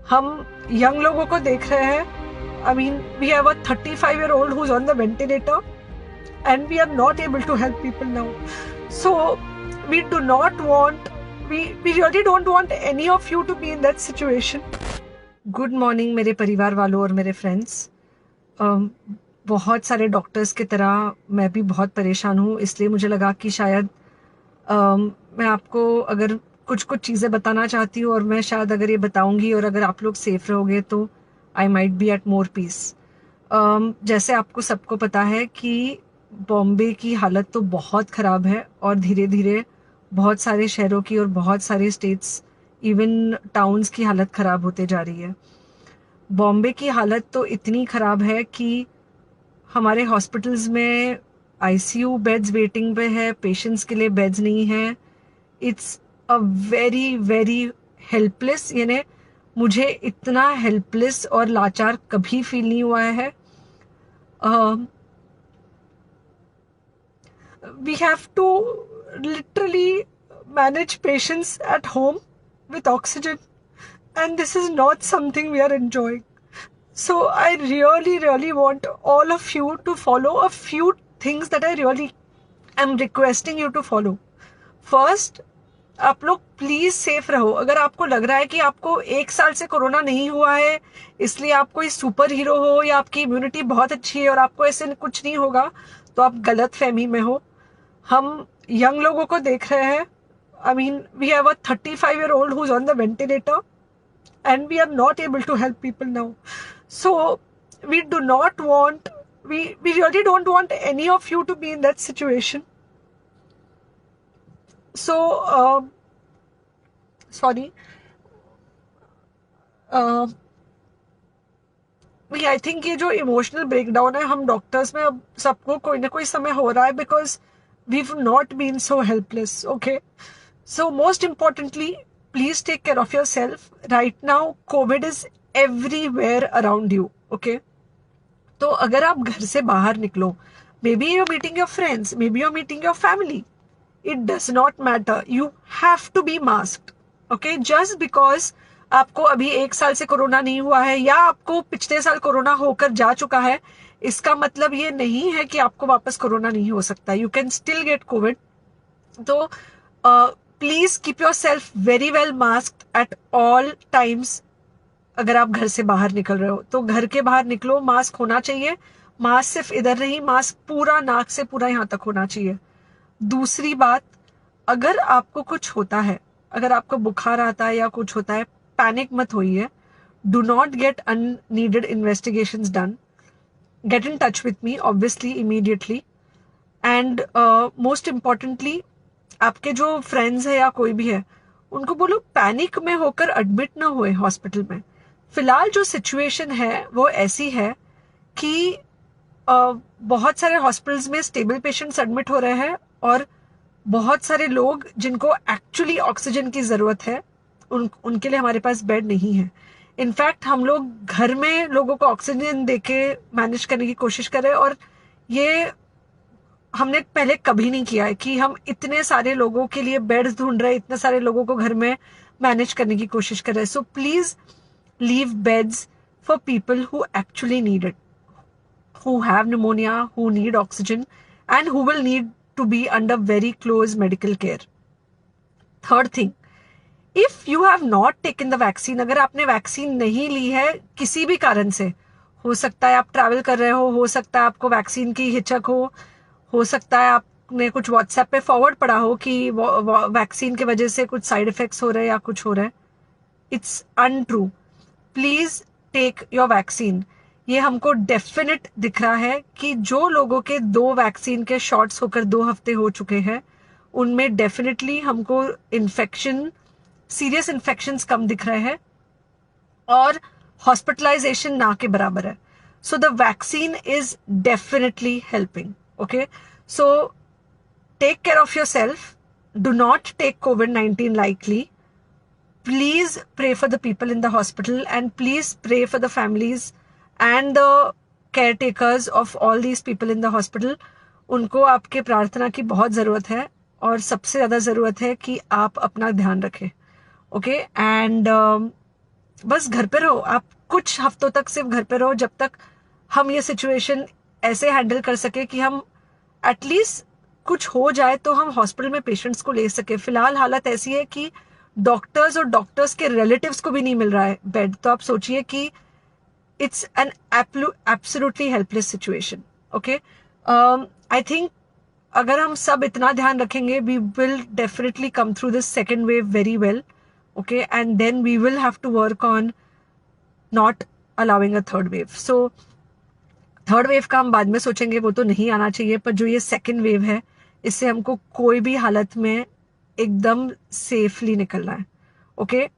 हम यंग लोगों को देख रहे हैं. I mean, we have a 35-year-old who's on the ventilator and we are not able to help people now. So we do not want, we really don't want any of you to be in that situation. Good morning मेरे परिवार वालों और मेरे friends. बहुत सारे doctors की तरह मैं भी बहुत परेशान हूँ, इसलिए मुझे लगा कि शायद मैं आपको अगर कुछ चीज़ें बताना चाहती हूँ और मैं शायद अगर ये बताऊंगी और अगर आप लोग सेफ रहोगे तो I might be at more peace. जैसे आपको सबको पता है कि बॉम्बे की हालत तो बहुत ख़राब है और धीरे धीरे बहुत सारे शहरों की और बहुत सारे स्टेट्स इवन टाउन्स की हालत ख़राब होते जा रही है. बॉम्बे की हालत तो इतनी ख़राब है कि हमारे हॉस्पिटल्स में आईसीयू बेड्स वेटिंग पे है, पेशेंट्स के लिए बेड्स नहीं है. It's a very very helpless, यानी मुझे इतना हेल्पलेस और लाचार कभी फील नहीं हुआ है. We have to literally manage patients at home with oxygen, and this is not something we are enjoying. So I really want all of you to follow a few things that I really am requesting you to follow. First, आप लोग please safe रहो. अगर आपको लग रहा है कि आपको 1 साल से कोरोना नहीं हुआ है इसलिए आप कोई सुपर हीरो हो या आपकी इम्यूनिटी बहुत अच्छी है और आपको ऐसे कुछ नहीं होगा, तो आप गलत फहमी में हो. हम यंग लोगों को देख रहे हैं. I mean, we have a 35-year-old who's on the ventilator and we are not able to help people now. So we do not want, we really don't want any of you to be in that situation. So, sorry. I think ये जो emotional breakdown है हम doctors में अब सबको कोई ना कोई समय हो रहा है because we've not been so helpless. Okay, so most importantly, please take care of yourself. Right now COVID is everywhere around you. Okay, तो अगर आप घर से बाहर निकलो, maybe you're meeting your friends, maybe you're meeting your family, it does not matter, you have to be masked. Okay, just because आपको अभी 1 साल से कोरोना नहीं हुआ है या आपको पिछले साल कोरोना होकर जा चुका है, इसका मतलब ये नहीं है कि आपको वापस कोरोना नहीं हो सकता. You can still get COVID. तो please keep yourself very well masked at all times. अगर आप घर से बाहर निकल रहे हो तो घर के बाहर निकलो, मास्क होना चाहिए. मास्क सिर्फ इधर नहीं, मास्क पूरा नाक से पूरा यहाँ तक होना चाहिए. दूसरी बात, अगर आपको कुछ होता है, अगर आपको बुखार आता है या कुछ होता है, पैनिक मत होइए. Do not get unneeded investigations done. Get in touch with me obviously immediately. And most importantly, आपके जो फ्रेंड्स है या कोई भी है उनको बोलो पैनिक में होकर एडमिट ना हुए हॉस्पिटल में. फिलहाल जो सिचुएशन है वो ऐसी है कि बहुत सारे हॉस्पिटल्स में स्टेबल पेशेंट्स एडमिट हो रहे हैं और बहुत सारे लोग जिनको एक्चुअली ऑक्सीजन की जरूरत है उनके लिए हमारे पास बेड नहीं है. इनफैक्ट हम लोग घर में लोगों को ऑक्सीजन देके मैनेज करने की कोशिश कर रहे हैं और ये हमने पहले कभी नहीं किया है कि हम इतने सारे लोगों के लिए बेड्स ढूंढ रहे हैं, इतने सारे लोगों को घर में मैनेज करने की कोशिश कर रहे हैं. So please leave beds for people who actually need it, who have pneumonia, who need oxygen and who will need to be under very close medical care. Third thing, if you have not taken the vaccine, अगर आपने vaccine नहीं ली है किसी भी कारण से, हो सकता है आप ट्रैवल कर रहे हो सकता है आपको वैक्सीन की हिचक हो सकता है आपने कुछ व्हाट्सएप पे फॉरवर्ड पढ़ा हो कि वैक्सीन की वजह से कुछ साइड इफेक्ट्स हो रहे हैं या कुछ हो रहा है. It's untrue. Please take your vaccine. ये हमको डेफिनेट दिख रहा है कि जो लोगों के 2 वैक्सीन के शॉट्स होकर 2 हफ्ते हो चुके हैं उनमें डेफिनेटली हमको इन्फेक्शन, सीरियस इन्फेक्शंस कम दिख रहे हैं और हॉस्पिटलाइजेशन ना के बराबर है. So the vaccine is definitely helping. Okay, so take care of yourself. Do not take COVID-19 lightly. Please pray for the people in the hospital and please pray for the families and the caretakers of all these people in the hospital. उनको आपके प्रार्थना की बहुत ज़रूरत है और सबसे ज़्यादा ज़रूरत है कि आप अपना ध्यान रखें. ओके, एंड बस घर पे रहो, आप कुछ हफ्तों तक सिर्फ घर पे रहो, जब तक हम ये सिचुएशन ऐसे हैंडल कर सके कि हम एटलीस्ट कुछ हो जाए तो हम हॉस्पिटल में पेशेंट्स को ले सके। फिलहाल हालत ऐसी है कि डॉक्टर्स और डॉक्टर्स के रिलेटिव्स को भी नहीं मिल रहा है बेड, तो आप सोचिए कि it's an absolutely helpless situation. Okay, I think अगर हम सब इतना ध्यान रखेंगे, we will definitely come through this second wave very well. Okay, and then we will have to work on not allowing a third wave. So third wave का हम बाद में सोचेंगे, वो तो नहीं आना चाहिए, पर जो ये सेकेंड वेव है, इससे हमको कोई भी हालत में एकदम सेफली निकलना है। ओके।